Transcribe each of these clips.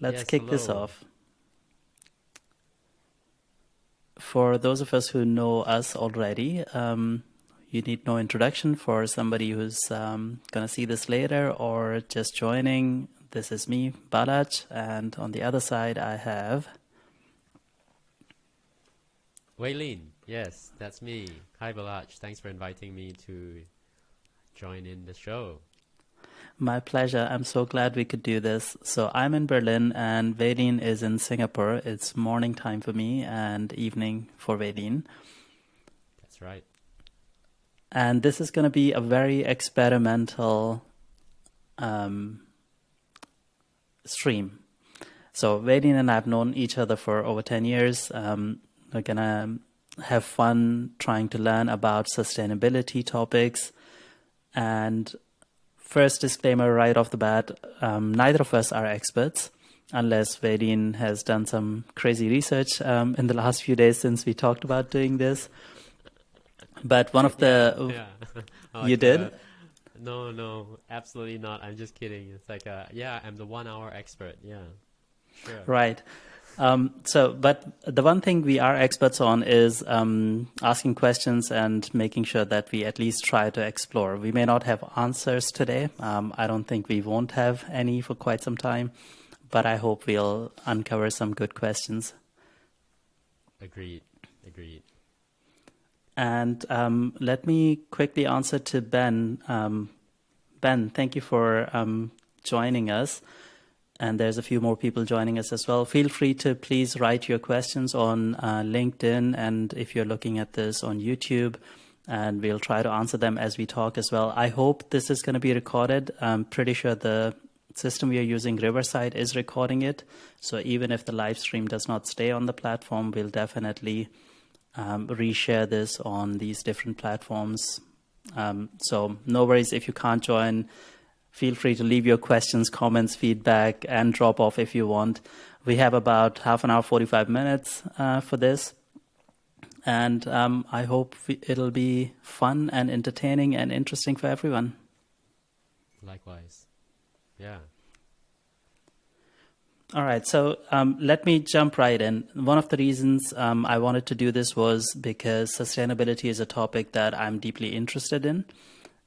let's Yes, kick this hello. off. For those of us who know us already, you need no introduction for somebody who's going to see this later or just joining. This is me, Balach, and on the other side, I have Waylene, yes, that's me. Hi, Balach. Thanks for inviting me to join in the show. my pleasure. I'm so glad we could do this. So I'm in Berlin, and Vedin is in Singapore. It's morning time for me and evening for Vedin. That's right. And this is going to be a very experimental um, stream. So Vedin and I have known each other for over 10 years. We're going to have fun trying to learn about sustainability topics. And first disclaimer right off the bat, neither of us are experts, unless Vedin has done some crazy research in the last few days since we talked about doing this. But one of Yeah, the... yeah. You Like, did? no, no, absolutely not. I'm just kidding. It's like, yeah, I'm the 1 hour expert. Yeah, sure. Right. But the one thing we are experts on is asking questions and making sure that we at least try to explore. We may not have answers today. I don't think we won't have any for quite some time, but I hope we'll uncover some good questions. Agreed, agreed. And let me quickly answer to Ben. Ben, thank you for joining us. And there's a few more people joining us as well. Feel free to please write your questions on LinkedIn, and if you're looking at this on YouTube, and we'll try to answer them as we talk as well. I hope this is going to be recorded. I'm pretty sure the system we are using, Riverside, is recording it. So even if the live stream does not stay on the platform, we'll definitely reshare this on these different platforms. So no worries if you can't join. Feel free to leave your questions, comments, feedback, and drop off if you want. We have about half an hour, 45 minutes for this. And I hope it'll be fun and entertaining and interesting for everyone. Likewise. Yeah. All right, so let me jump right in. One of the reasons I wanted to do this was because sustainability is a topic that I'm deeply interested in.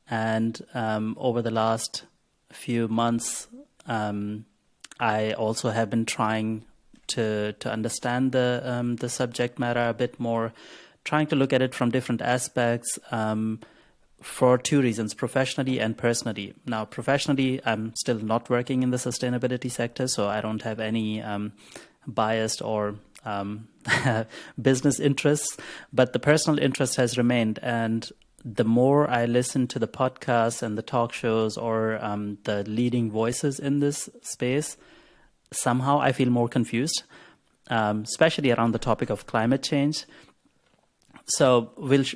And over the last few months, I also have been trying to understand the subject matter a bit more, trying to look at it from different aspects for two reasons, professionally and personally. Now, professionally, I'm still not working in the sustainability sector, so I don't have any biased or business interests, but the personal interest has remained. And the more I listen to the podcasts and the talk shows or the leading voices in this space, somehow I feel more confused, especially around the topic of climate change. So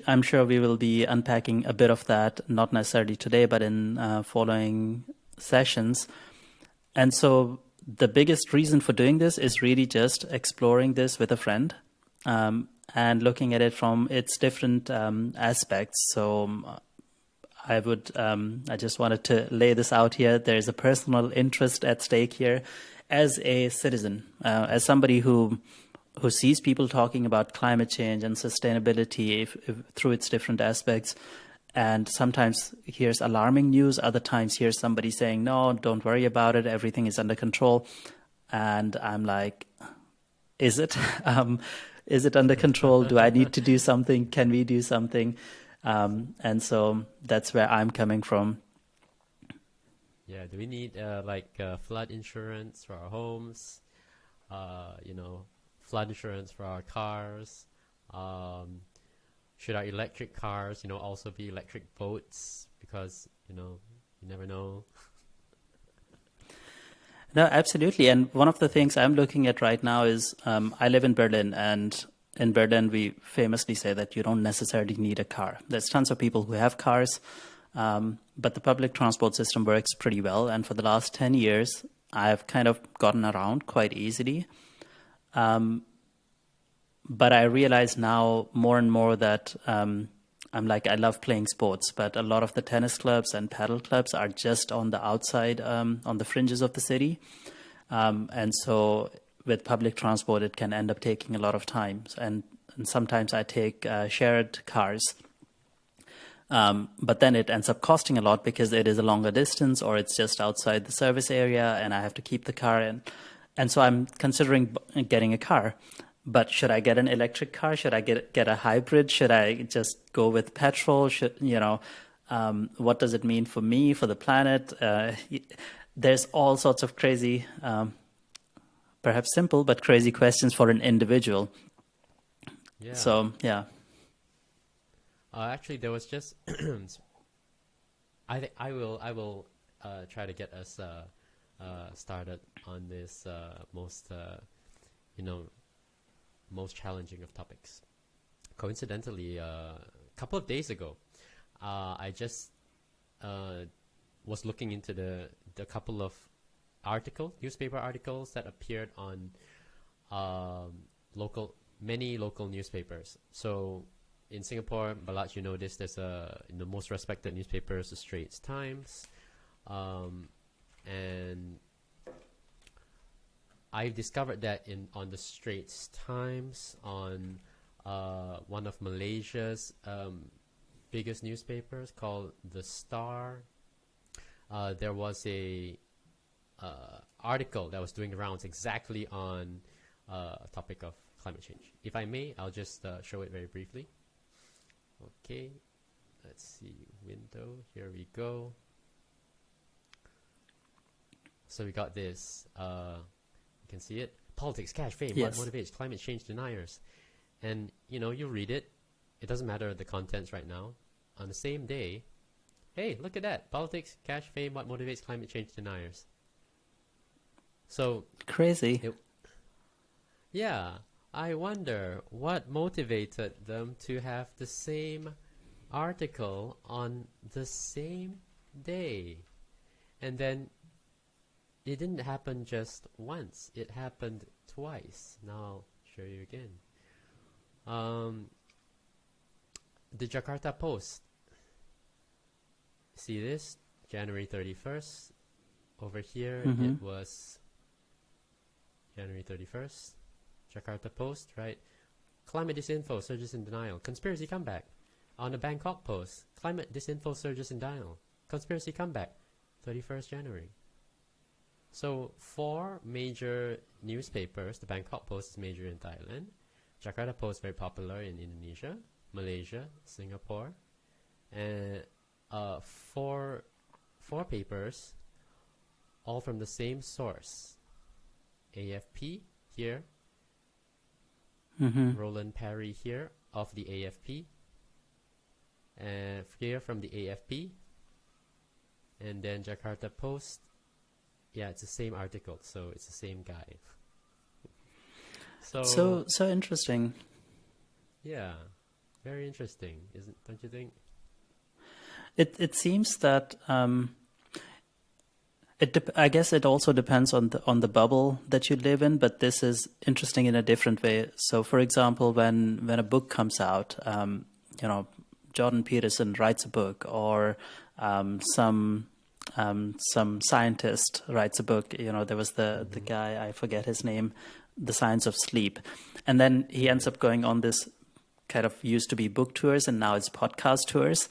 I'm sure we will be unpacking a bit of that, not necessarily today, but in following sessions. And so the biggest reason for doing this is really just exploring this with a friend. And looking at it from its different aspects. So I just wanted to lay this out here. There's a personal interest at stake here as a citizen, as somebody who sees people talking about climate change and sustainability through its different aspects. And sometimes here's alarming news. Other times here's somebody saying, no, don't worry about it. Everything is under control. And I'm like, is it? Is it under control? Do I need to do something? Can we do something? And so that's where I'm coming from. Yeah, do we need flood insurance for our homes? You know, flood insurance for our cars? Should our electric cars, you know, also be electric boats? Because, you know, you never know. No, absolutely. And one of the things I'm looking at right now is I live in Berlin, and in Berlin, we famously say that you don't necessarily need a car. There's tons of people who have cars, but the public transport system works pretty well. And for the last 10 years, I've kind of gotten around quite easily. But I realize now more and more that I'm like, I love playing sports, but a lot of the tennis clubs and paddle clubs are just on the outside, on the fringes of the city. And so with public transport, it can end up taking a lot of time. And sometimes I take shared cars, but then it ends up costing a lot because it is a longer distance or it's just outside the service area and I have to keep the car in. And so I'm considering getting a car. But should I get an electric car? Should I get a hybrid? Should I just go with petrol? What does it mean for me, for the planet? There's all sorts of crazy, perhaps simple, but crazy questions for an individual. Yeah. So, yeah. Actually, there was just I will try to get us started on this you know most challenging of topics. Coincidentally, a couple of days ago, I just was looking into the couple of newspaper articles that appeared on many local newspapers. So in Singapore, Balach, you know this. There's in the most respected newspapers, the Straits Times, and I discovered that on the Straits Times, on one of Malaysia's biggest newspapers called The Star, there was a article that was doing rounds exactly on a topic of climate change. If I may, I'll just show it very briefly. Okay, let's see, window, here we go. So we got this, you can see it. Politics, cash, fame, Yes. what motivates climate change deniers? And, you read it. It doesn't matter the contents right now. On the same day, hey, look at that. Politics, cash, fame, what motivates climate change deniers? So, Crazy. yeah, I wonder what motivated them to have the same article on the same day. And then it didn't happen just once. It happened twice. Now I'll show you again. The Jakarta Post. See this? January 31st. Over here, it was January 31st. Jakarta Post, right? Climate disinfo surges in denial. Conspiracy comeback. On the Bangkok Post, climate disinfo surges in denial. Conspiracy comeback. 31st January. So 4 major newspapers. The Bangkok Post is major in Thailand. Jakarta Post very popular in Indonesia, Malaysia, Singapore, and 4 papers, all from the same source. AFP here, Roland Parry here of the AFP, and here from the AFP, and then Jakarta Post. Yeah, it's the same article, so it's the same guy. So interesting. Yeah, very interesting, don't you think? It seems that I guess it also depends on the bubble that you live in, but this is interesting in a different way. So, for example, when a book comes out, Jordan Peterson writes a book, or some scientist writes a book. There was the guy, I forget his name, The Science of Sleep, and then he ends up going on this kind of, used to be book tours and now it's podcast tours.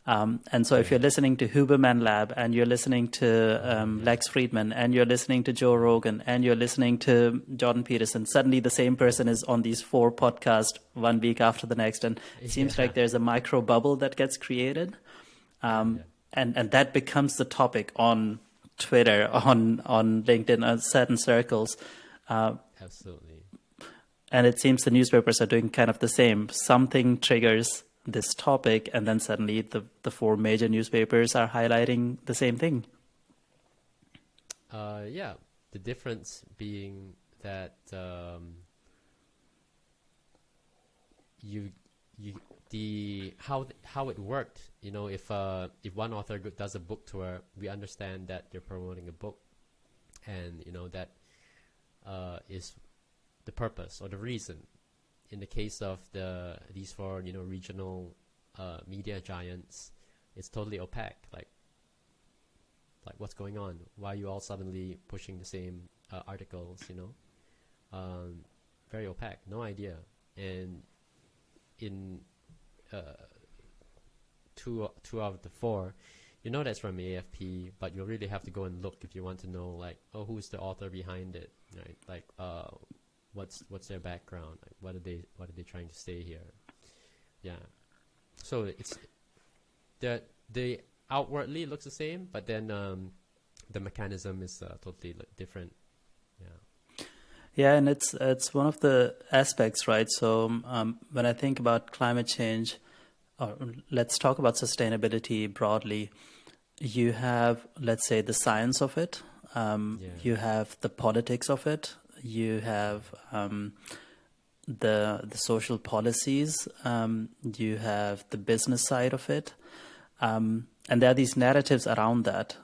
And so if you're listening to Huberman Lab, and you're listening to Lex Friedman, and you're listening to Joe Rogan, and you're listening to Jordan Peterson, suddenly the same person is on these 4 podcasts 1 week after the next. And it seems like there's a micro bubble that gets created. And that becomes the topic on Twitter, on LinkedIn, on certain circles. Absolutely. And it seems the newspapers are doing kind of the same. Something triggers this topic, and then suddenly the 4 major newspapers are highlighting the same thing. Yeah, the difference being that how it worked. If one author does a book tour, we understand that they're promoting a book, and that is the purpose or the reason. In the case of these 4 regional media giants, it's totally opaque. Like what's going on? Why are you all suddenly pushing the same articles, very opaque, no idea. And in uh, two out of the four, that's from AFP, but you'll really have to go and look if you want to know, like, oh, who's the author behind it, right? Like, what's their background? Like, what are they trying to say here? Yeah. So it's they outwardly looks the same, but then the mechanism is totally different. Yeah. Yeah, and it's one of the aspects, right? So when I think about climate change, or let's talk about sustainability broadly, you have, let's say, the science of it, you have the politics of it, you have the social policies, you have the business side of it, and there are these narratives around that.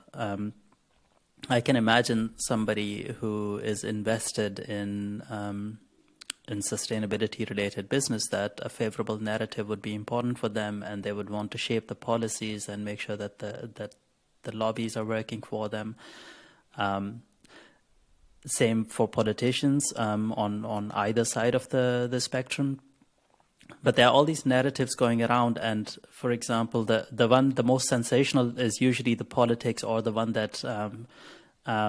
I can imagine somebody who is invested in sustainability related business, that a favorable narrative would be important for them, and they would want to shape the policies and make sure that the lobbies are working for them. Same for politicians on either side of the spectrum. But there are all these narratives going around, and for example, the most sensational is usually the politics, or the one that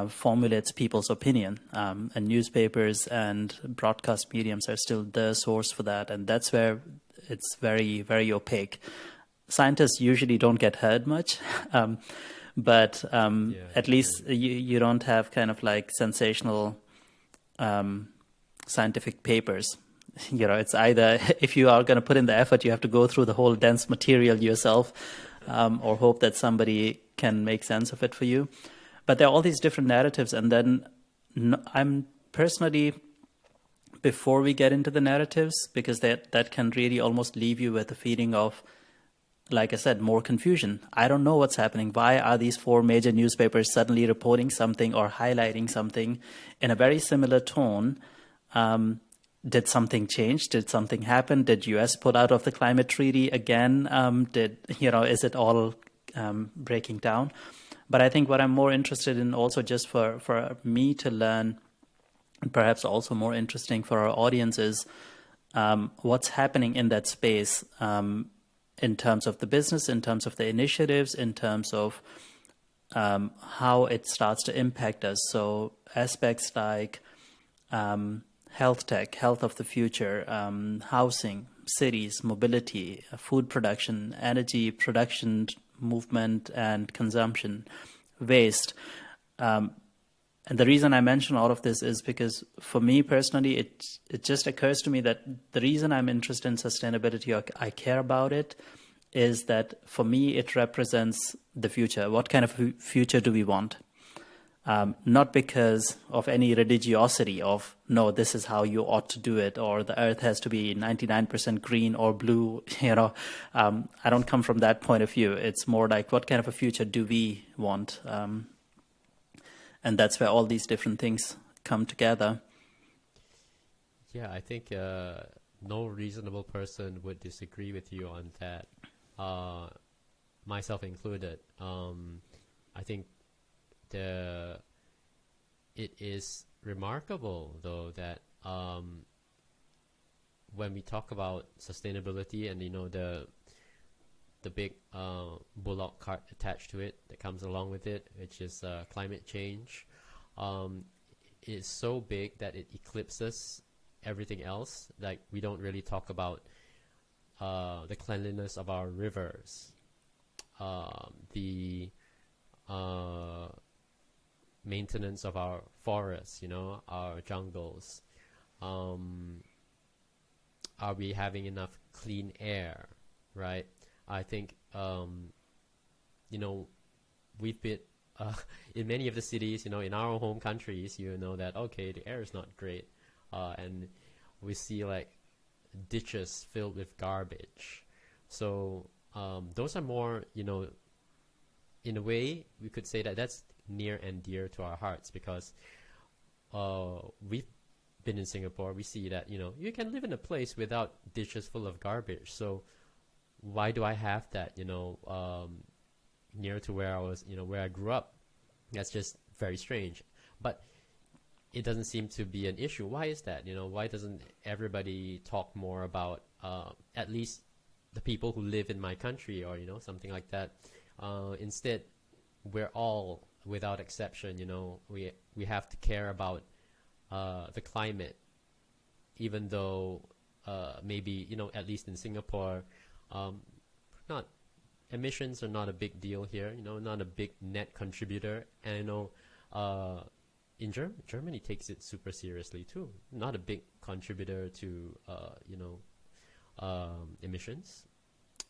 formulates people's opinion. And newspapers and broadcast mediums are still the source for that, and that's where it's very, very opaque. Scientists usually don't get heard much, but at least you don't have kind of like sensational scientific papers. It's either, if you are going to put in the effort, you have to go through the whole dense material yourself, or hope that somebody can make sense of it for you. But there are all these different narratives, and then I'm personally, before we get into the narratives, because that can really almost leave you with a feeling of, like I said, more confusion. I don't know what's happening. Why are these four major newspapers suddenly reporting something or highlighting something in a very similar tone? Did something change? Did something happen? Did US pull out of the climate treaty again? Is it all breaking down? But I think what I'm more interested in, also just for me to learn, and perhaps also more interesting for our audience, is what's happening in that space, in terms of the business, in terms of the initiatives, in terms of how it starts to impact us. So aspects like health tech, health of the future, housing, cities, mobility, food production, energy production, movement and consumption, waste. And the reason I mention all of this is because for me personally, it just occurs to me that the reason I'm interested in sustainability, or I care about it, is that for me it represents the future. What kind of future do we want? Not because of any religiosity of, no, this is how you ought to do it, or the earth has to be 99% green or blue. I don't come from that point of view. It's more like, what kind of a future do we want? And that's where all these different things come together. Yeah, I think no reasonable person would disagree with you on that, myself included. I think it is remarkable, though, that when we talk about sustainability and the big Balach cart attached to it that comes along with it, which is climate change, it is so big that it eclipses everything else. Like, we don't really talk about the cleanliness of our rivers, the maintenance of our forests, our jungles. Are we having enough clean air, right? I think, we've been, in many of the cities, in our home countries, that, okay, the air is not great. And we see like ditches filled with garbage. So those are more, in a way, we could say that that's near and dear to our hearts, because we've been in Singapore. We see that, you can live in a place without ditches full of garbage. So why do I have that, near to where I was, where I grew up? That's just very strange. But it doesn't seem to be an issue. Why is that? Why doesn't everybody talk more about at least the people who live in my country, or something like that? Instead, we're all, without exception, we have to care about the climate, even though maybe at least in Singapore, not emissions are not a big deal here. Not a big net contributor, and I know in Germany takes it super seriously too. Not a big contributor to emissions,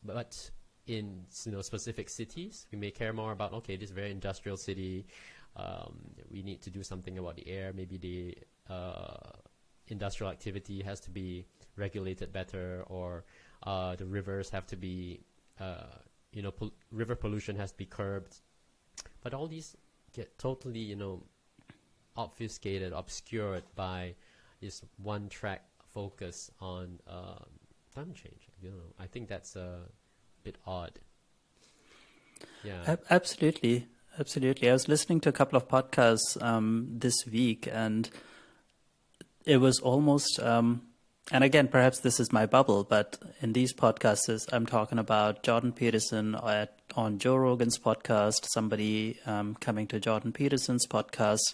but in specific cities, we may care more about, okay, this very industrial city, we need to do something about the air. Maybe the industrial activity has to be regulated better, or the rivers have to be river pollution has to be curbed. But all these get totally obscured by this one track focus on climate change. I think that's a bit odd. Yeah. Absolutely. I was listening to a couple of podcasts this week, and it was almost, and again, perhaps this is my bubble, but in these podcasts, I'm talking about Jordan Peterson on Joe Rogan's podcast, somebody coming to Jordan Peterson's podcast,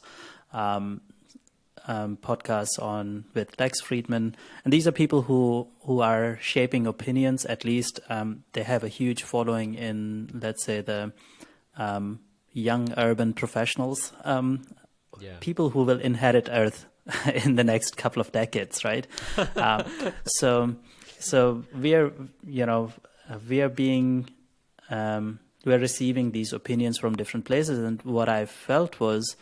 podcasts on with Lex Friedman, and these are people who are shaping opinions. At least they have a huge following in, let's say, the young urban professionals, people who will inherit Earth in the next couple of decades, right? So we're receiving these opinions from different places, and what I felt was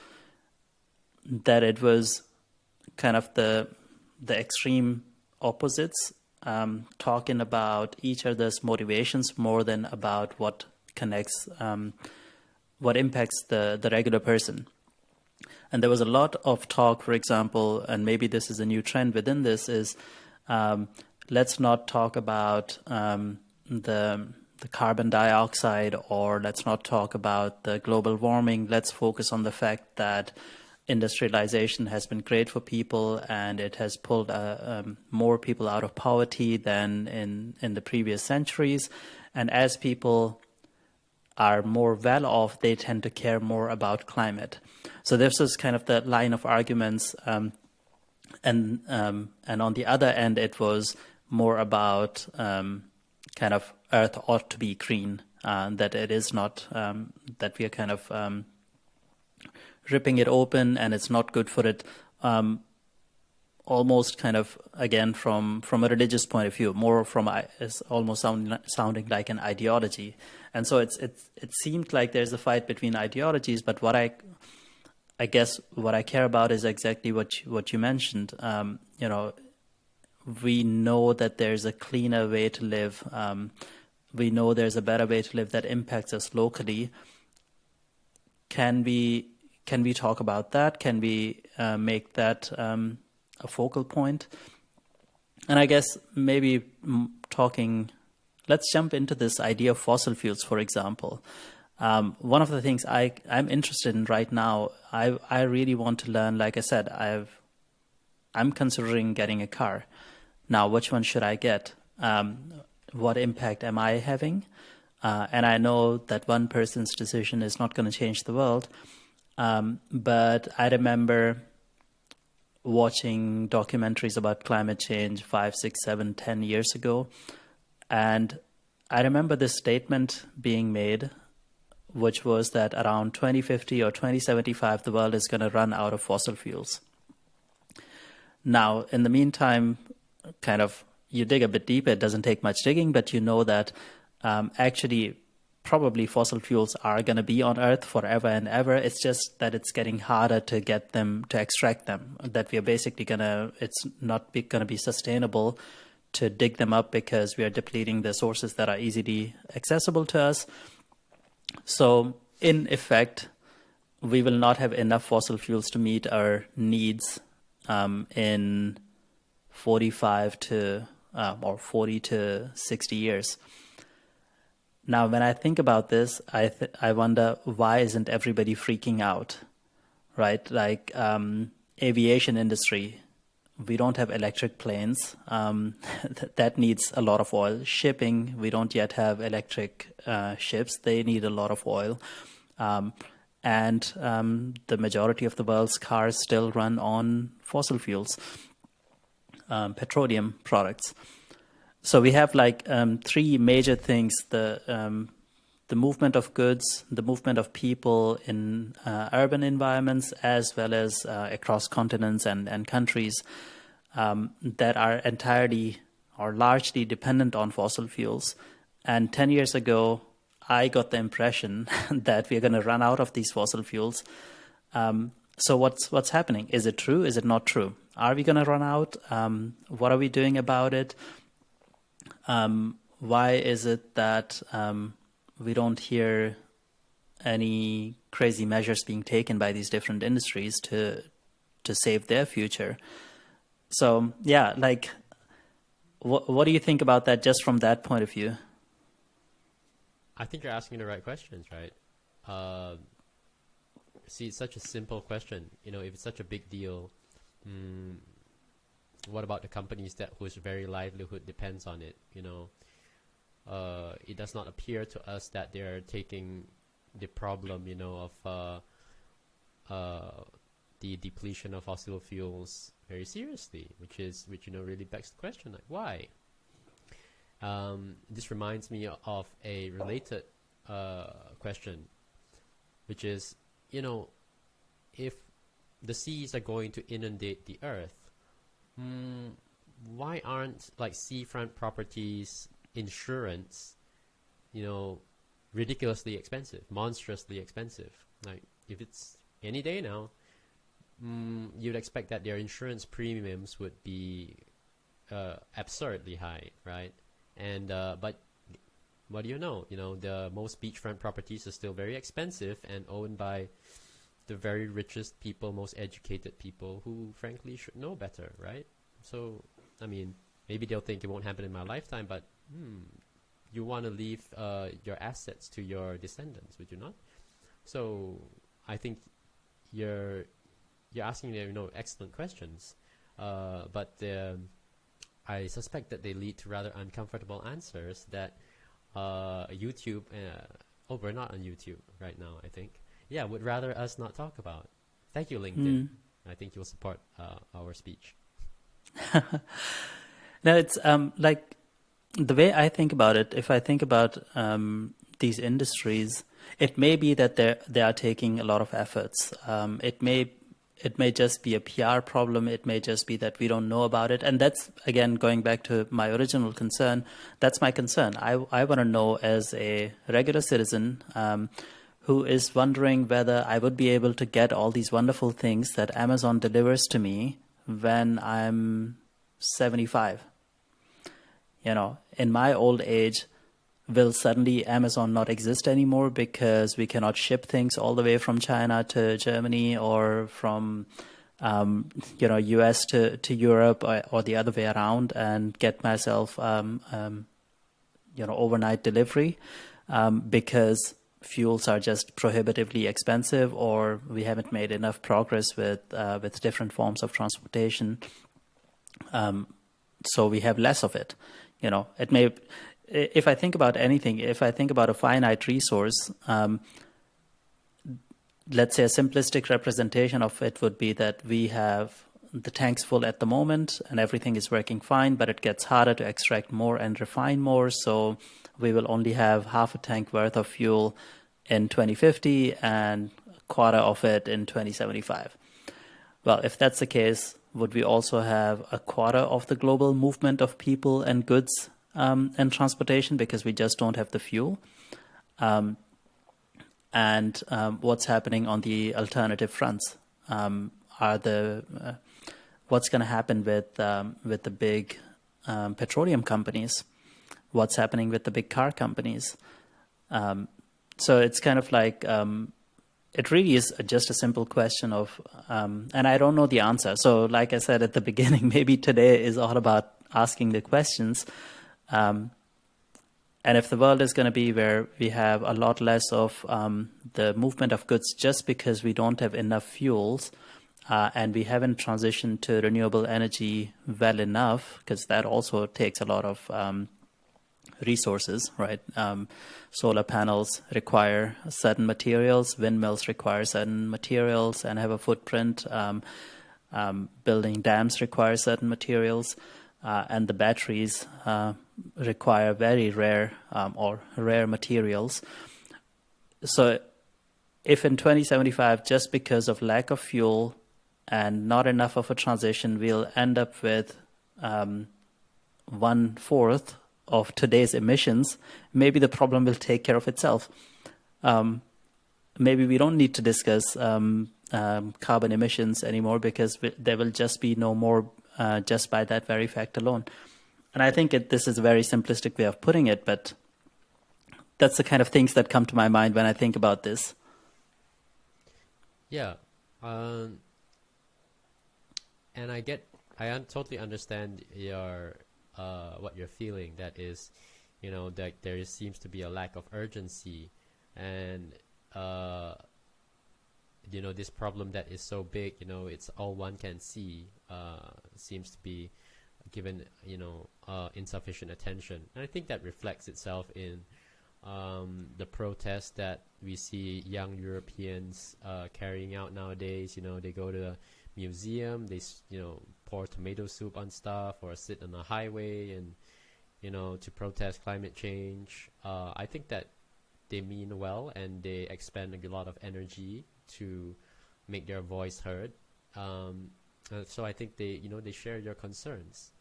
that it was kind of the extreme opposites, talking about each other's motivations more than about what connects, what impacts the regular person. And there was a lot of talk, for example, and maybe this is a new trend within this, is let's not talk about the carbon dioxide, or let's not talk about the global warming. Let's focus on the fact that industrialization has been great for people, and it has pulled more people out of poverty than in the previous centuries. And as people are more well off, they tend to care more about climate. So this is kind of the line of arguments, and on the other end, it was more about kind of Earth ought to be green, that it is not, that we are kind of ripping it open and it's not good for it. Almost kind of, again, from a religious point of view, more from it's almost sounding like an ideology. And so it seemed like there's a fight between ideologies, but what I guess what I care about is exactly what you mentioned. We know that there's a cleaner way to live. We know there's a better way to live that impacts us locally. Can we talk about that? Can we make that a focal point? And I guess maybe let's jump into this idea of fossil fuels, for example. One of the things I'm interested in right now, I really want to learn. Like I said, I'm considering getting a car. Now, which one should I get? What impact am I having? And I know that one person's decision is not going to change the world. But I remember watching documentaries about climate change 5, 6, 7, 10 years ago. And I remember this statement being made, which was that around 2050 or 2075, the world is going to run out of fossil fuels. Now, in the meantime, kind of, you dig a bit deeper, it doesn't take much digging, but you know that actually probably fossil fuels are going to be on Earth forever and ever. It's just that it's getting harder to get them, to extract them, that we are basically it's not going to be sustainable to dig them up because we are depleting the sources that are easily accessible to us. So in effect, we will not have enough fossil fuels to meet our needs in 45 to or 40 to 60 years. Now, when I think about this, I wonder, why isn't everybody freaking out, right? Like, aviation industry, we don't have electric planes. That needs a lot of oil. Shipping, we don't yet have electric ships. They need a lot of oil. And the majority of the world's cars still run on fossil fuels, petroleum products. So we have like three major things: the movement of goods, the movement of people in urban environments, as well as across continents and countries that are entirely or largely dependent on fossil fuels. And 10 years ago, I got the impression that we're going to run out of these fossil fuels. So what's happening? Is it true? Is it not true? Are we going to run out? What are we doing about it? Why is it that we don't hear any crazy measures being taken by these different industries to save their future? So yeah, like, what do you think about that just from that point of view? I think you're asking the right questions, right? See, it's such a simple question. You know, if it's such a big deal, what about the companies whose very livelihood depends on it? You know, it does not appear to us that they're taking the problem, you know, of the depletion of fossil fuels very seriously, which you know really begs the question, like, why? This reminds me of a related question, which is, you know, if the seas are going to inundate the earth, why aren't like seafront properties insurance, you know, ridiculously expensive, monstrously expensive? Like, if it's any day now, you'd expect that their insurance premiums would be absurdly high, right? And but what do you know? You know, the most beachfront properties are still very expensive and owned by the very richest people, most educated people who frankly should know better, right? So, I mean, maybe they'll think it won't happen in my lifetime, but you want to leave your assets to your descendants, would you not? So, I think you're asking them, you know, excellent questions, but I suspect that they lead to rather uncomfortable answers that YouTube, we're not on YouTube right now, I think. Yeah, would rather us not talk about. Thank you, LinkedIn. I think you'll support our speech. No, it's like the way I think about it. If I think about these industries, it may be that they are taking a lot of efforts. It may just be a PR problem. It may just be that we don't know about it. And that's, again, going back to my original concern. That's my concern. I want to know, as a regular citizen who is wondering whether I would be able to get all these wonderful things that Amazon delivers to me when I'm 75. You know, in my old age, will suddenly Amazon not exist anymore because we cannot ship things all the way from China to Germany, or from US to Europe, or the other way around, and get myself overnight delivery because fuels are just prohibitively expensive, or we haven't made enough progress with different forms of transportation, so we have less of it. You know, it may. If I think about anything, if I think about a finite resource, let's say a simplistic representation of it would be that we have the tanks full at the moment and everything is working fine, but it gets harder to extract more and refine more. So we will only have half a tank worth of fuel in 2050 and a quarter of it in 2075. Well, if that's the case, would we also have a quarter of the global movement of people and goods and transportation, because we just don't have the fuel? And what's happening on the alternative fronts? What's going to happen with the big petroleum companies? What's happening with the big car companies? So it's kind of like it really is just a simple question of, and I don't know the answer. So like I said at the beginning, maybe today is all about asking the questions. And if the world is going to be where we have a lot less of the movement of goods just because we don't have enough fuels, and we haven't transitioned to renewable energy well enough, because that also takes a lot of resources, right? Solar panels require certain materials, windmills require certain materials and have a footprint. Building dams require certain materials, and the batteries require very rare or rare materials. So if in 2075, just because of lack of fuel and not enough of a transition, we'll end up with 1/4 of today's emissions, maybe the problem will take care of itself. Maybe we don't need to discuss carbon emissions anymore, because there will just be no more just by that very fact alone. And I think this is a very simplistic way of putting it, but that's the kind of things that come to my mind when I think about this. Yeah. And totally understand your what you're feeling. That is, that there seems to be a lack of urgency, and this problem that is so big, it's all one can see, seems to be given, insufficient attention. And I think that reflects itself in the protests that we see young Europeans carrying out nowadays. They go to the museum, they pour tomato soup on stuff, or sit on the highway and to protest climate change. I think that they mean well, and they expend a lot of energy to make their voice heard. So I think they share your concerns.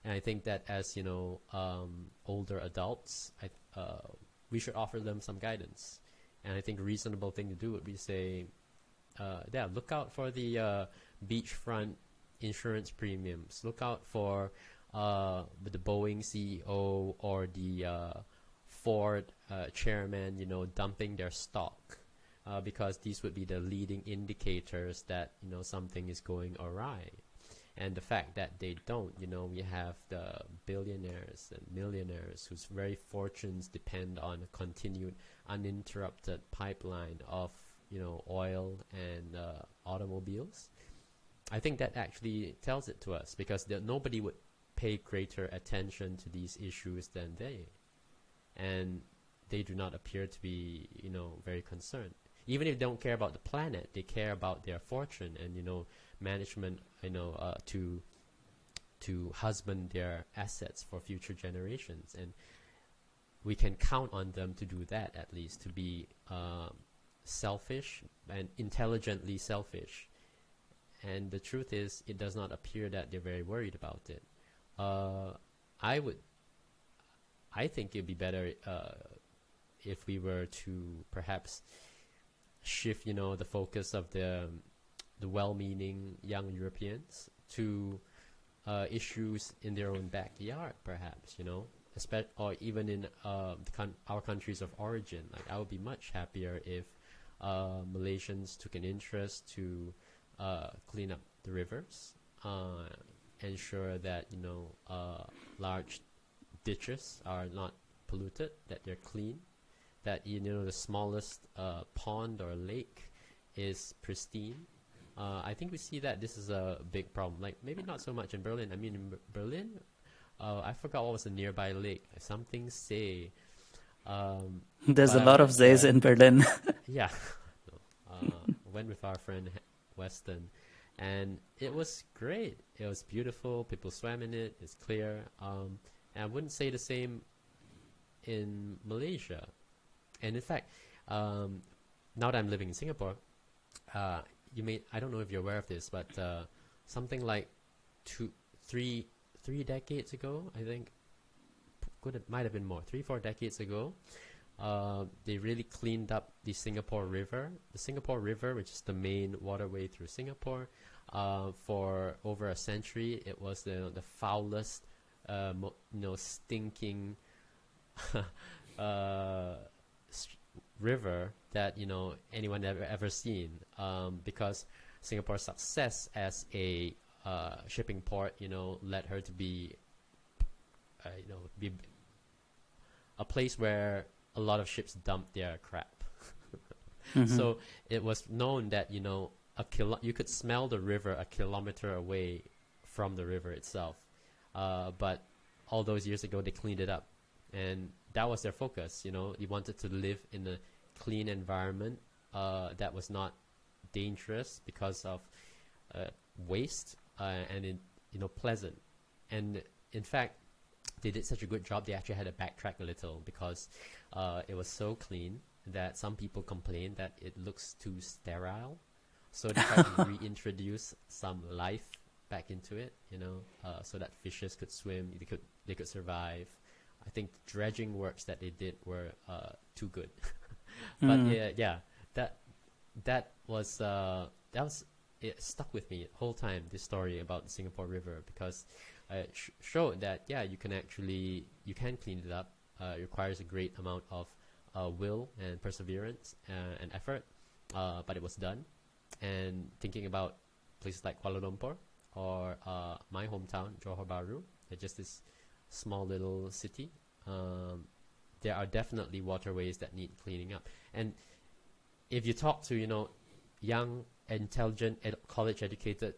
And I think that as older adults, we should offer them some guidance. And I think a reasonable thing to do would be say, look out for the beachfront insurance premiums. Look out for the Boeing CEO or the Ford chairman, dumping their stock, because these would be the leading indicators that something is going awry. And the fact that they don't, we have the billionaires and millionaires whose very fortunes depend on a continued uninterrupted pipeline of, oil and automobiles. I think that actually tells it to us, because nobody would pay greater attention to these issues than they. And they do not appear to be, very concerned. Even if they don't care about the planet, they care about their fortune and, management, to husband their assets for future generations. And we can count on them to do that, at least, to be selfish and intelligently selfish. And the truth is, it does not appear that they're very worried about it. I think it'd be better if we were to perhaps shift, the focus of the well-meaning young Europeans to issues in their own backyard, perhaps, or even in our countries of origin. Like, I would be much happier if Malaysians took an interest to clean up the rivers, ensure that large ditches are not polluted, that they're clean, that the smallest pond or lake is pristine. I think we see that this is a big problem. Like, maybe not so much in Berlin. I mean, in Berlin, I forgot what was the nearby lake. Something say. There's a lot of zays in Berlin. Yeah. Went with our friend Weston, and it was great. It was beautiful. People swam in it. It's clear. And I wouldn't say the same in Malaysia. And in fact, now that I'm living in Singapore, I don't know if you're aware of this, but something like 3 decades ago, I think, it might have been more, 3-4 decades ago, they really cleaned up the Singapore River. The Singapore River, which is the main waterway through Singapore, for over a century, it was the foulest, stinking river that anyone ever seen, because Singapore's success as a shipping port led her to be a place where a lot of ships dumped their crap. Mm-hmm. So it was known that you could smell the river a kilometer away from the river itself. But all those years ago, they cleaned it up, and that was their focus. They wanted to live in a clean environment that was not dangerous because of waste, and pleasant. And in fact, they did such a good job, they actually had to backtrack a little because it was so clean that some people complained that it looks too sterile. So they tried to reintroduce some life back into it, so that fishes could swim, they could survive. I think dredging works that they did were too good. But that was it stuck with me the whole time, this story about the Singapore River, because it showed that you can clean it up. It requires a great amount of will and perseverance and effort, but it was done. And thinking about places like Kuala Lumpur or my hometown, Johor Bahru, just this small little city, there are definitely waterways that need cleaning up. And if you talk to young, intelligent, college-educated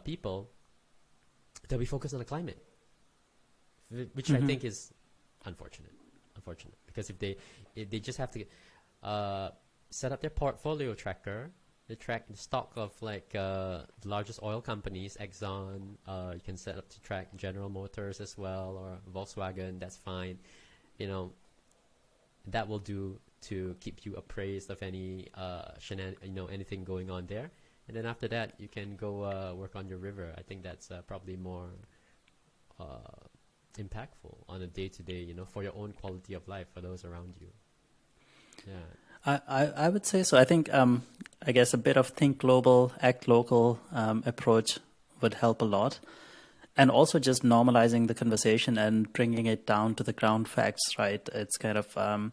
people, they'll be focused on the climate, which I think is unfortunate. Because if they just have to set up their portfolio tracker, they track the stock of the largest oil companies, Exxon. You can set up to track General Motors as well, or Volkswagen. That's fine. That will do to keep you appraised of any anything going on there. And then after that, you can go work on your river. I think that's probably more impactful on a day-to-day, for your own quality of life, for those around you. Yeah. I would say so. I think, I guess a bit of think global, act local approach would help a lot. And also just normalizing the conversation and bringing it down to the ground facts, right? It's kind of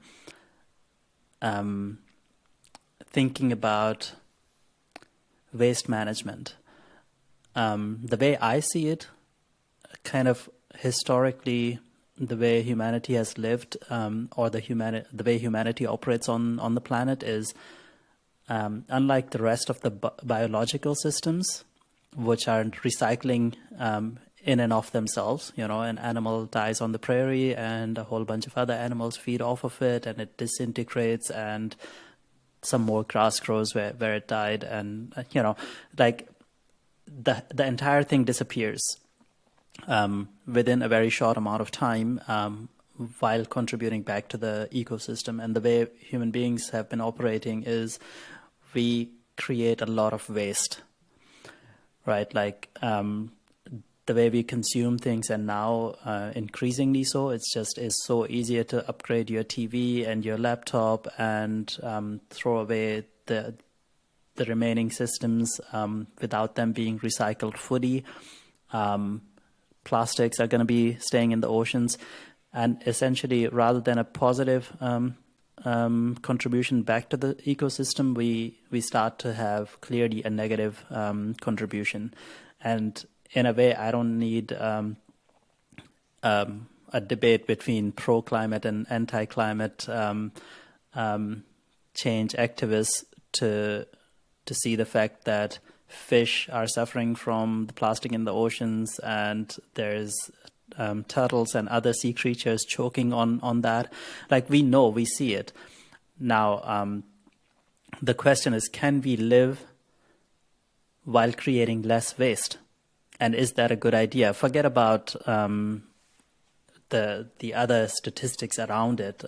thinking about waste management. The way I see it, kind of historically, the way humanity has lived, or the way humanity operates on the planet is, unlike the rest of the biological systems, which are recycling in and of themselves. An animal dies on the prairie and a whole bunch of other animals feed off of it, and it disintegrates, and some more grass grows where it died, and the entire thing disappears within a very short amount of time, while contributing back to the ecosystem. And the way human beings have been operating is we create a lot of waste, right? The way we consume things, and now increasingly so, is so easier to upgrade your TV and your laptop and throw away the remaining systems without them being recycled fully. Plastics are going to be staying in the oceans, and essentially, rather than a positive contribution back to the ecosystem, we start to have clearly a negative contribution. And in a way, I don't need a debate between pro-climate and anti-climate change activists to see the fact that fish are suffering from the plastic in the oceans, and there's turtles and other sea creatures choking on that. We see it. Now, the question is, can we live while creating less waste? And is that a good idea? Forget about the other statistics around it.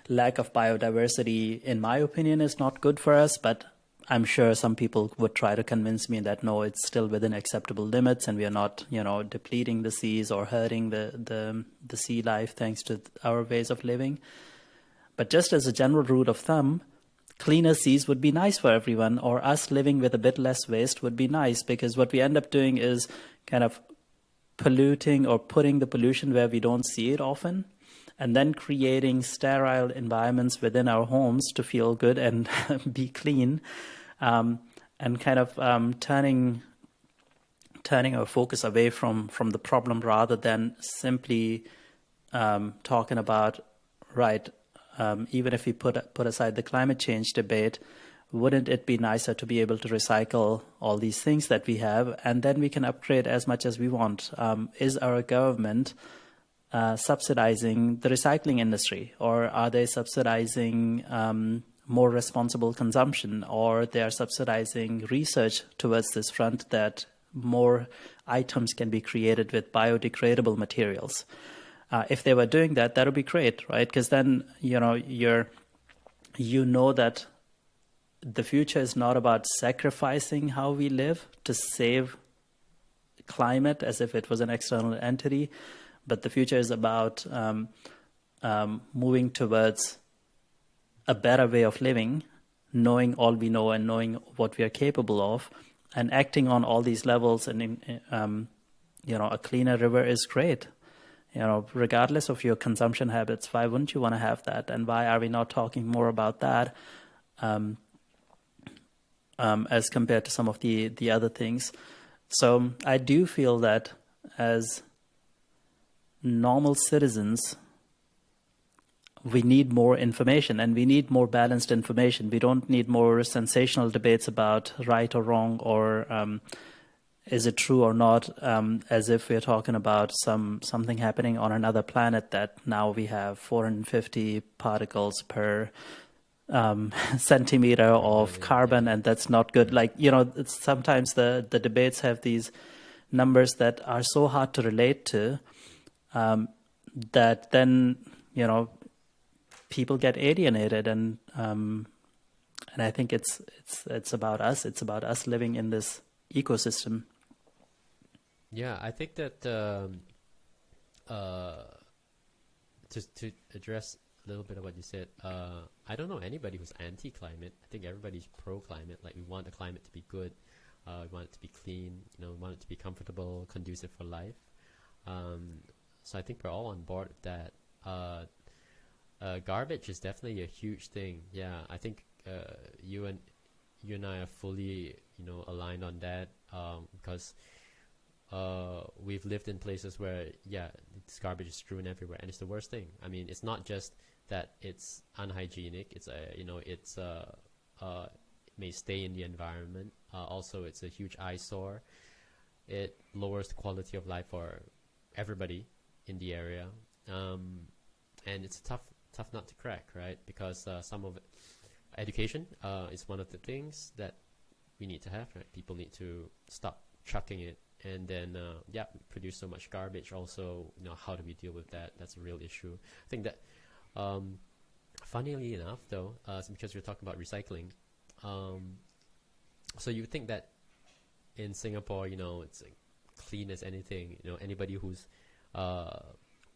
Lack of biodiversity, in my opinion, is not good for us, but I'm sure some people would try to convince me that no, it's still within acceptable limits, and we are not, depleting the seas or hurting the sea life thanks to our ways of living. But just as a general rule of thumb, cleaner seas would be nice for everyone, or us living with a bit less waste would be nice, because what we end up doing is kind of polluting or putting the pollution where we don't see it often, and then creating sterile environments within our homes to feel good and be clean, and kind of turning our focus away from the problem, rather than simply talking about, right, even if we put aside the climate change debate, wouldn't it be nicer to be able to recycle all these things that we have, and then we can upgrade as much as we want? Is our government subsidizing the recycling industry, or are they subsidizing more responsible consumption, or they are subsidizing research towards this front that more items can be created with biodegradable materials? If they were doing that, that would be great, right? Because then you know that the future is not about sacrificing how we live to save climate as if it was an external entity, but the future is about moving towards a better way of living, knowing all we know and knowing what we are capable of, and acting on all these levels. And a cleaner river is great. Regardless of your consumption habits, why wouldn't you want to have that? And why are we not talking more about that as compared to some of the other things? So I do feel that as normal citizens, we need more information, and we need more balanced information. We don't need more sensational debates about right or wrong, or is it true or not, as if we're talking about something happening on another planet that now we have 450 particles per centimeter of carbon, and that's not good. Sometimes the debates have these numbers that are so hard to relate to that then, people get alienated, and I think it's about us. It's about us living in this ecosystem. Yeah, I think that to address a little bit of what you said, I don't know anybody who's anti-climate. I think everybody's pro-climate. Like, we want the climate to be good, we want it to be clean, we want it to be comfortable, conducive for life. So I think we're all on board with that. Garbage is definitely a huge thing. Yeah, I think you and I are fully aligned on that, because we've lived in places where this garbage is strewn everywhere, and it's the worst thing. I mean, it's not just that it's unhygienic. It's it may stay in the environment. Also, it's a huge eyesore. It lowers the quality of life for everybody in the area, and it's a tough nut to crack, right? Because some of it, education is one of the things that we need to have, right? People need to stop chucking it, and then produce so much garbage. Also, how do we deal with that? That's a real issue. I think that funnily enough, though, because we're talking about recycling, so you think that in Singapore, it's like clean as anything. Anybody who's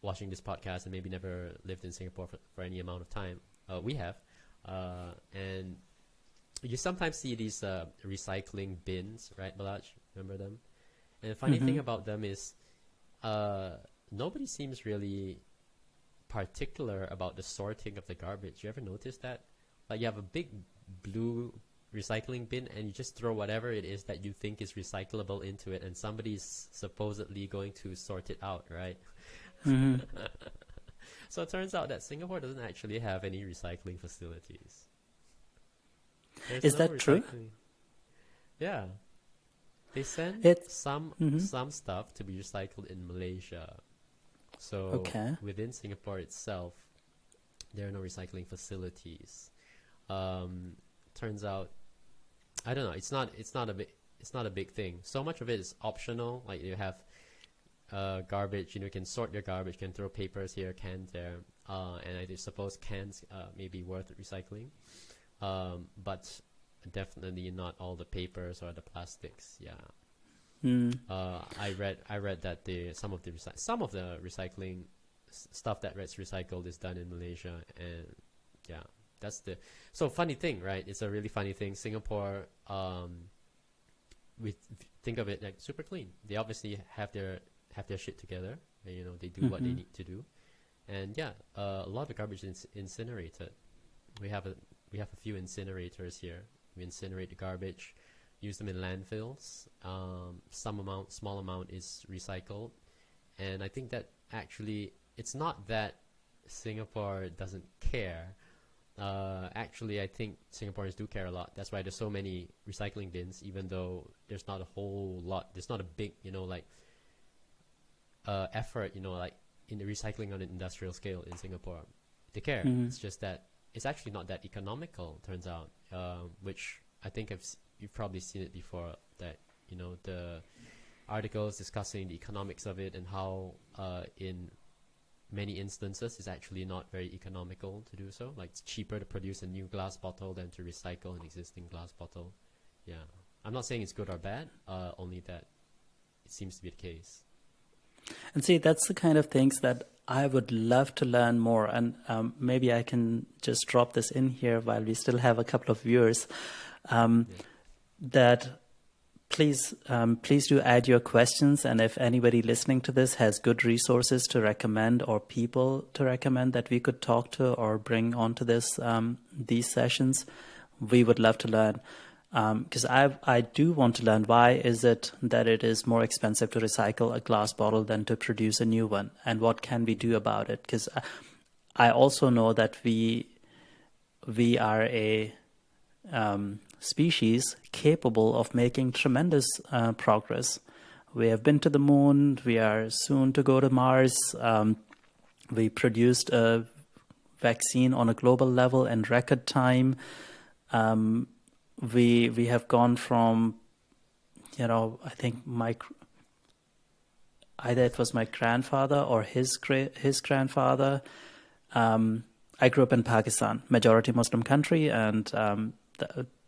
watching this podcast and maybe never lived in Singapore for any amount of time, we have, and you sometimes see these recycling bins, right, Balach? Remember them? And the funny thing about them is nobody seems really particular about the sorting of the garbage. You ever notice that? Like, you have a big blue recycling bin, and you just throw whatever it is that you think is recyclable into it, and somebody's supposedly going to sort it out, right? So it turns out that Singapore doesn't actually have any recycling facilities. Is that true? Yeah. They send some stuff to be recycled in Malaysia. So within Singapore itself, there are no recycling facilities. Turns out, I don't know. It's not a big thing. So much of it is optional. Like, you have garbage. You can sort your garbage. You can throw papers here, cans there, and I suppose cans may be worth recycling, but definitely not all the papers or the plastics. Yeah. I read that some of the recycling stuff that gets recycled is done in Malaysia, and yeah, that's the funny thing, right? It's a really funny thing. Singapore, we think of it like super clean. They obviously have their shit together, and, they do what they need to do, and a lot of the garbage is incinerated. We have a few incinerators here. We incinerate the garbage, use them in landfills. Small amount is recycled, and I think that actually it's not that Singapore doesn't care. Actually, I think Singaporeans do care a lot. That's why there's so many recycling bins, even though there's not a whole lot. There's not a big, effort, like in the recycling on an industrial scale in Singapore. They care. It's just that it's actually not that economical, turns out, which I think you've probably seen it before, that, the articles discussing the economics of it and how in many instances it's actually not very economical to do so. Like, it's cheaper to produce a new glass bottle than to recycle an existing glass bottle. Yeah. I'm not saying it's good or bad, only that it seems to be the case. And see, that's the kind of things that I would love to learn more. And maybe I can just drop this in here while we still have a couple of viewers. That please do add your questions. And if anybody listening to this has good resources to recommend or people to recommend that we could talk to or bring onto these sessions, we would love to learn. Because I do want to learn, why is it that it is more expensive to recycle a glass bottle than to produce a new one, and what can we do about it? Because I also know that we are a species capable of making tremendous progress. We have been to the moon. We are soon to go to Mars. We produced a vaccine on a global level in record time. We have gone from, I think either it was my grandfather or his grandfather. I grew up in Pakistan, majority Muslim country, and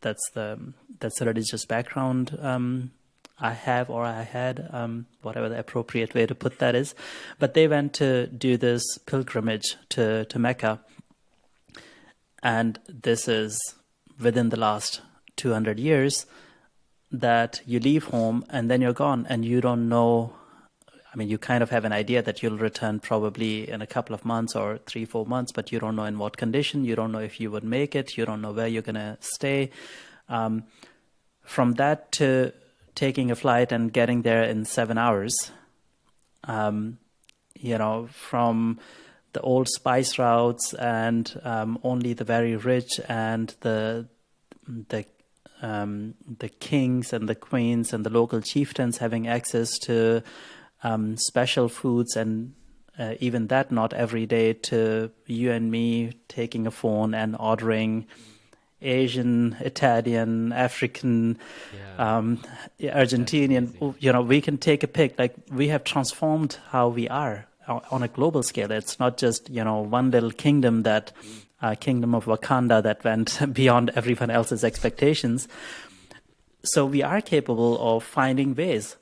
that's the religious background I have, or I had, whatever the appropriate way to put that is. But they went to do this pilgrimage to Mecca, and this is within the last 200 years that you leave home and then you're gone, and you don't know. I mean, you kind of have an idea that you'll return probably in a couple of months or 3-4 months, but you don't know in what condition. You don't know if you would make it. You don't know where you're going to stay. From that to taking a flight and getting there in 7 hours, from the old spice routes and only the very rich and the kings and the queens and the local chieftains having access to special foods, and even that not every day, to you and me taking a phone and ordering Asian, Italian, African, Argentinian. We can take a pick. Like, we have transformed how we are on a global scale. It's not just one little kingdom, that kingdom of Wakanda, that went beyond everyone else's expectations. So we are capable of finding ways.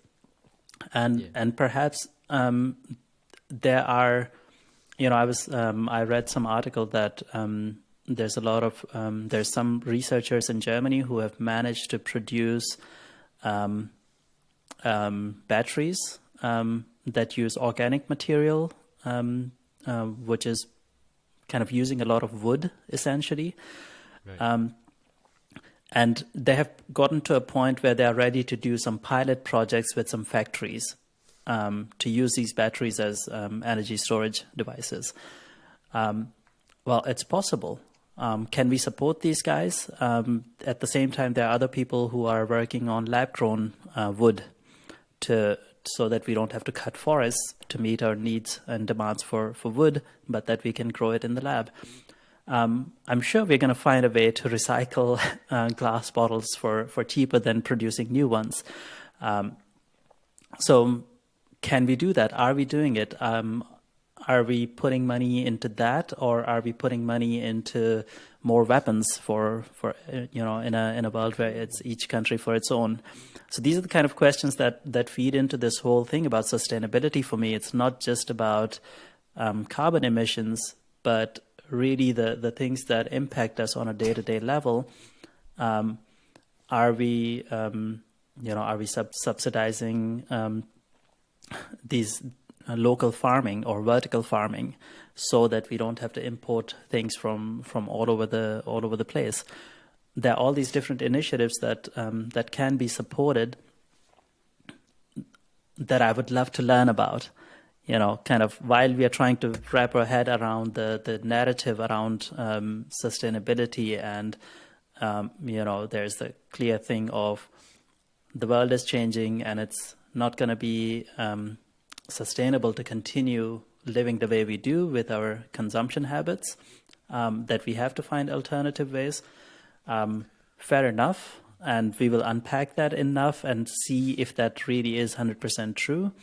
And perhaps there are, I read some article that there's a lot of there's some researchers in Germany who have managed to produce batteries that use organic material, which is kind of using a lot of wood, essentially. Right. And they have gotten to a point where they are ready to do some pilot projects with some factories to use these batteries as energy storage devices. Well, it's possible. Can we support these guys? At the same time, there are other people who are working on lab-grown wood so that we don't have to cut forests to meet our needs and demands for wood, but that we can grow it in the lab. I'm sure we're going to find a way to recycle glass bottles for cheaper than producing new ones. So can we do that? Are we doing it? Are we putting money into that, or are we putting money into more weapons for in a world where it's each country for its own? So these are the kind of questions that feed into this whole thing about sustainability for me. It's not just about carbon emissions, but really the things that impact us on a day-to-day level. Are we subsidizing these local farming or vertical farming so that we don't have to import things from all over the place? There are all these different initiatives that can be supported that I would love to learn about. kind of while we are trying to wrap our head around the narrative around sustainability and, there's the clear thing of the world is changing and it's not going to be sustainable to continue living the way we do with our consumption habits, that we have to find alternative ways. Fair enough. And we will unpack that enough and see if that really is 100% true.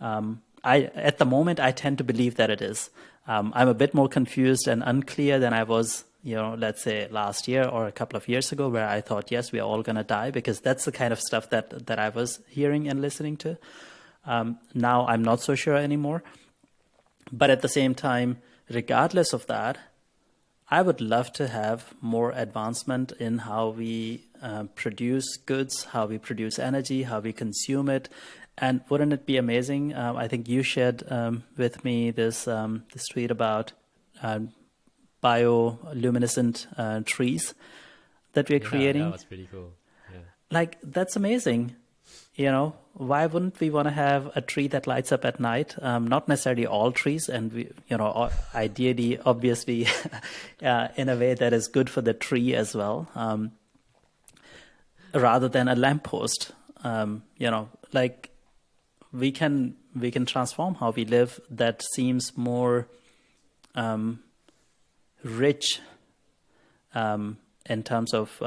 At the moment, I tend to believe that it is. I'm a bit more confused and unclear than I was, let's say last year or a couple of years ago, where I thought, yes, we are all going to die, because that's the kind of stuff that I was hearing and listening to. Now I'm not so sure anymore. But at the same time, regardless of that, I would love to have more advancement in how we produce goods, how we produce energy, how we consume it. And wouldn't it be amazing? I think you shared with me this tweet about bioluminescent trees that we're creating. That was pretty cool. Yeah. Like, that's amazing. Why wouldn't we want to have a tree that lights up at night? Not necessarily all trees, and we, ideally, obviously, in a way that is good for the tree as well, rather than a lamppost. Like we can transform how we live. That seems more rich in terms of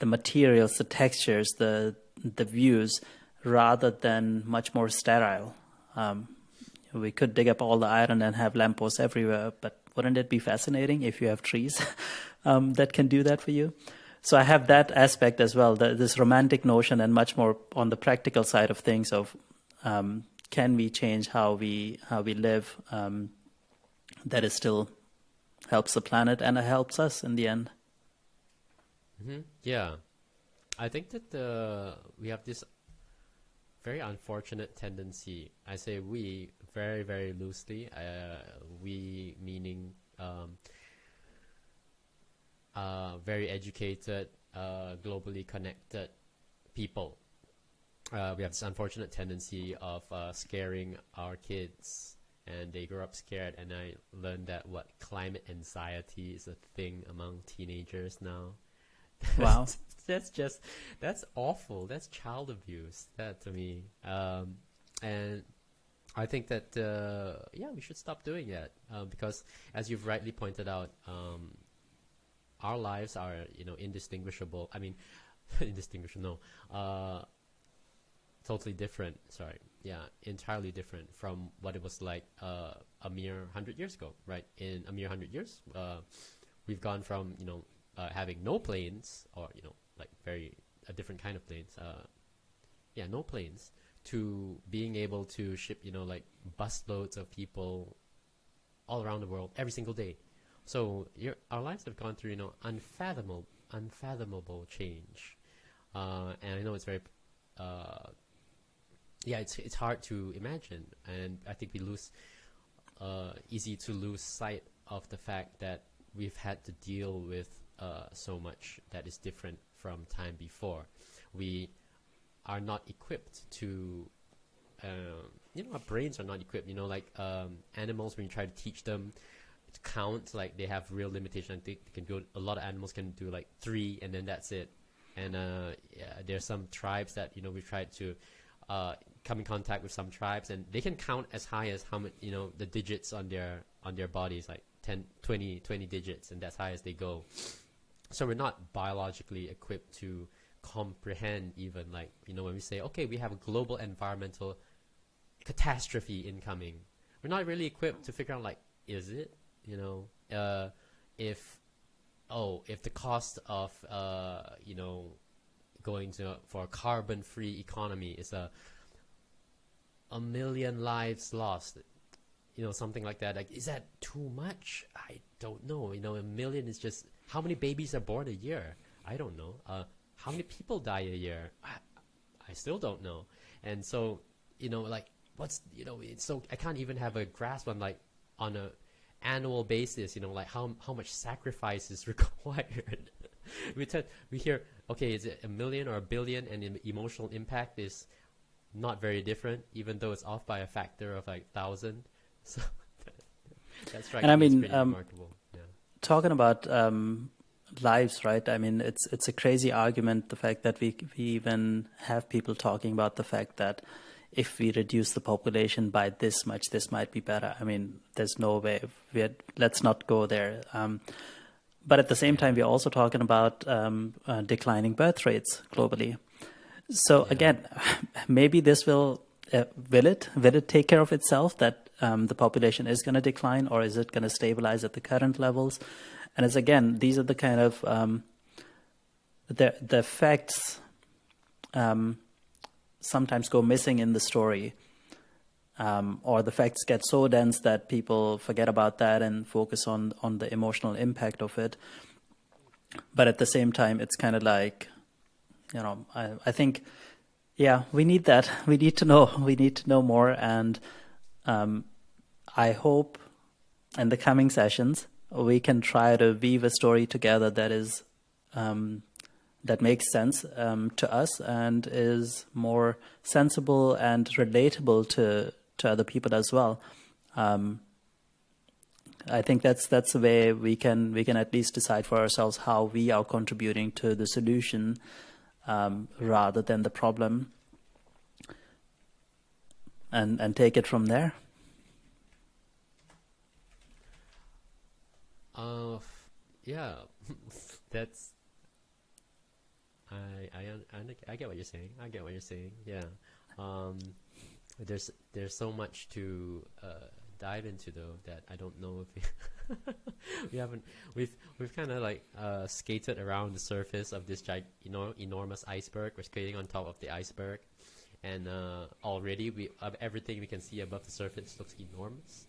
the materials, the textures, the views, rather than much more sterile. We could dig up all the iron and have lampposts everywhere, but wouldn't it be fascinating if you have trees that can do that for you? So I have that aspect as well, this romantic notion, and much more on the practical side of things of can we change how we live that is still helps the planet and helps us in the end. Mm-hmm. Yeah, I think that we have this very unfortunate tendency. I say we very, very loosely. We meaning very educated, globally connected people. We have this unfortunate tendency of scaring our kids, and they grow up scared. And I learned that climate anxiety is a thing among teenagers now. Wow. That's awful. That's child abuse, that to me. And I think that we should stop doing that, because as you've rightly pointed out, our lives are indistinguishable. I mean, indistinguishable. No, totally different. Sorry, entirely different from what it was like a mere 100 years ago. Right, in a mere 100 years, we've gone from having no planes, or like a different kind of planes, no planes, to being able to ship like busloads of people all around the world every single day. So our lives have gone through unfathomable change, and I know it's very it's hard to imagine, and I think we easy to lose sight of the fact that we've had to deal with so much that is different from time before. We are not equipped to, our brains are not equipped. Like animals, when you try to teach them to count, like they have real limitation. I think they can go. A lot of animals can do like 3, and then that's it. And there's some tribes that we tried to come in contact with some tribes, and they can count as high as how much the digits on their bodies, like 10, 20 digits, and that's high as they go. So we're not biologically equipped to comprehend even like, when we say, okay, we have a global environmental catastrophe incoming. We're not really equipped to figure out like, is it, if the cost of, going for a carbon-free economy is a million lives lost, something like that. Like, is that too much? I don't know. A million is just, how many babies are born a year? I don't know. How many people die a year? I still don't know. And so, like, what's, so I can't even have a grasp on like, on a annual basis, like how much sacrifice is required. we hear, okay, is it a million or a billion, and the emotional impact is not very different, even though it's off by a factor of like 1,000. So that strikes And I me as mean, pretty remarkable. Yeah. talking about lives, right? I mean, it's a crazy argument, the fact that we even have people talking about the fact that if we reduce the population by this much, this might be better. I mean, there's no way. Let's not go there. But at the same time, Yeah. we're also talking about declining birth rates globally. So Yeah. again, maybe this will it take care of itself, that the population is going to decline, or is it going to stabilize at the current levels? And it's, again, these are the kind of the facts sometimes go missing in the story, or the facts get so dense that people forget about that and focus on the emotional impact of it. But at the same time, it's kind of like, I think, yeah, we need that. We need to know. We need to know more. And I hope in the coming sessions we can try to weave a story together that is that makes sense to us and is more sensible and relatable to other people as well. I think that's the way we can at least decide for ourselves how we are contributing to the solution rather than the problem, and take it from there. Yeah, that's I get what you're saying. I get what you're saying. Yeah. Um, there's so much to dive into though that I don't know if we haven't we've kind of like skated around the surface of this enormous iceberg. We're skating on top of the iceberg, and already everything we can see above the surface looks enormous.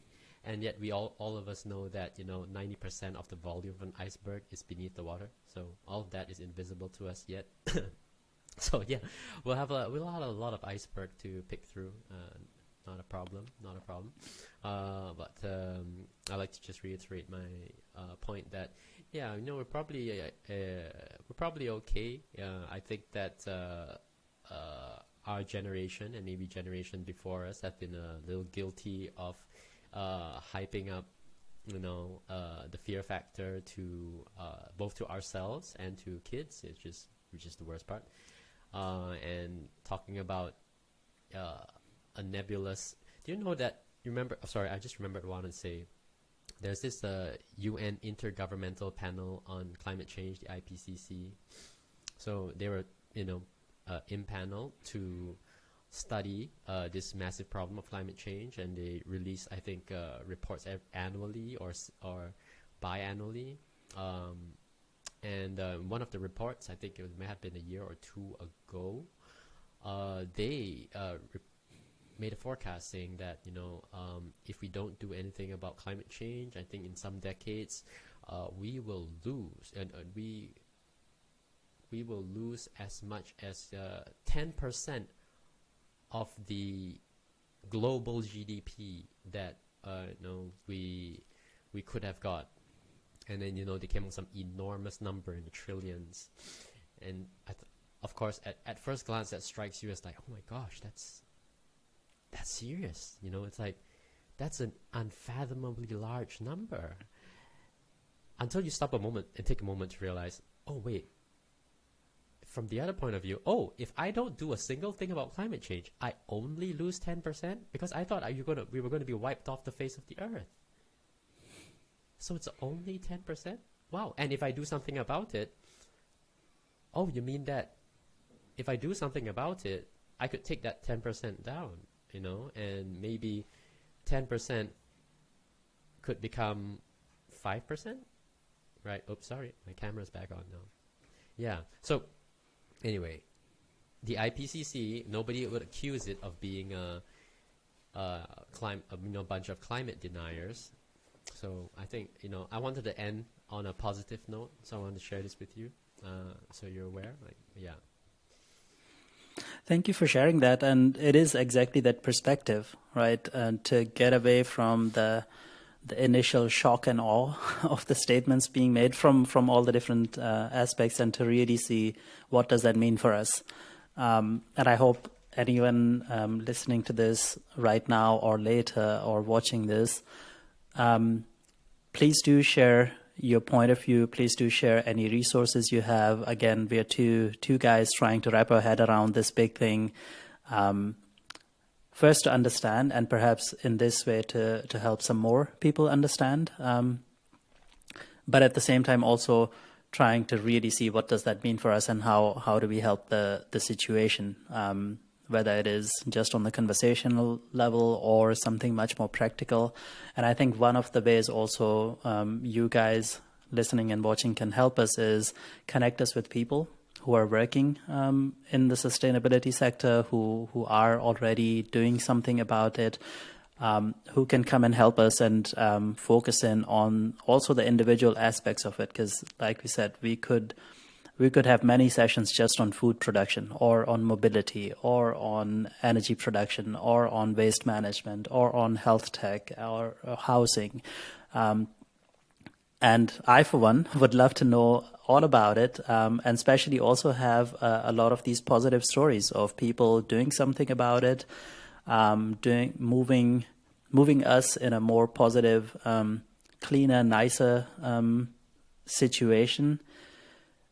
And yet we all of us know that 90% of the volume of an iceberg is beneath the water. So all of that is invisible to us yet. So yeah, we'll have a lot of iceberg to pick through. Not a problem. But I like to just reiterate my point that we're probably okay. I think that our generation and maybe generation before us have been a little guilty of hyping up the fear factor to both to ourselves and to kids, which is the worst part, and talking about a nebulous. Do you know that? Remember? Sorry, I just remembered what I wanted to say. There's this UN Intergovernmental Panel on Climate Change, the IPCC. So they were in panel to study this massive problem of climate change, and they release, I think, reports annually or biannually. And one of the reports, I think may have been a year or two ago, they made a forecast saying that if we don't do anything about climate change, I think in some decades we will lose, and we will lose as much as 10% of the global GDP that we could have got. And then they came with some enormous number in the trillions, and of course at first glance that strikes you as like, oh my gosh, that's serious. It's like, that's an unfathomably large number, until you stop a moment and take a moment to realize, oh wait, from the other point of view, if I don't do a single thing about climate change, I only lose 10%, because I thought we were going to be wiped off the face of the earth. So it's only 10%? Wow. And if I do something about it, you mean that if I do something about it, I could take that 10% down, and maybe 10% could become 5%? Right? Oops, sorry. My camera's back on now. Yeah. So anyway, the IPCC, nobody would accuse it of being a bunch of climate deniers. So I think I wanted to end on a positive note, so I wanted to share this with you, so you're aware. Thank you for sharing that. And it is exactly that perspective, right? And to get away from the initial shock and awe of the statements being made from all the different aspects, and to really see what does that mean for us. And I hope anyone listening to this right now or later or watching this, please do share your point of view. Please do share any resources you have. Again, we are two guys trying to wrap our head around this big thing. First to understand, and perhaps in this way to help some more people understand. But at the same time also trying to really see what does that mean for us and how do we help the situation, whether it is just on the conversational level or something much more practical. And I think one of the ways also you guys listening and watching can help us is connect us with people who are working in the sustainability sector, who are already doing something about it, who can come and help us and focus in on also the individual aspects of it. Because like we said, we could have many sessions just on food production or on mobility or on energy production or on waste management or on health tech or housing. And I, for one, would love to know all about it, and especially also have a lot of these positive stories of people doing something about it, moving us in a more positive, cleaner, nicer situation,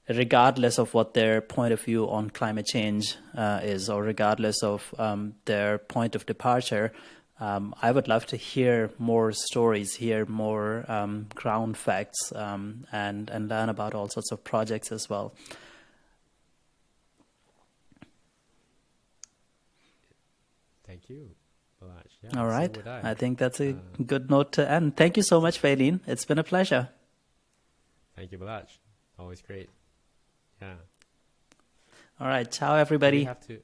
regardless of what their point of view on climate change is, or regardless of their point of departure. I would love to hear more stories, hear more ground facts, and learn about all sorts of projects as well. Thank you, Balach. Yeah, All right. so would I think that's a good note to end. Thank you so much, Faylene. It's been a pleasure. Thank you, Balach. Always great. Yeah. All right. Ciao, everybody. We have to.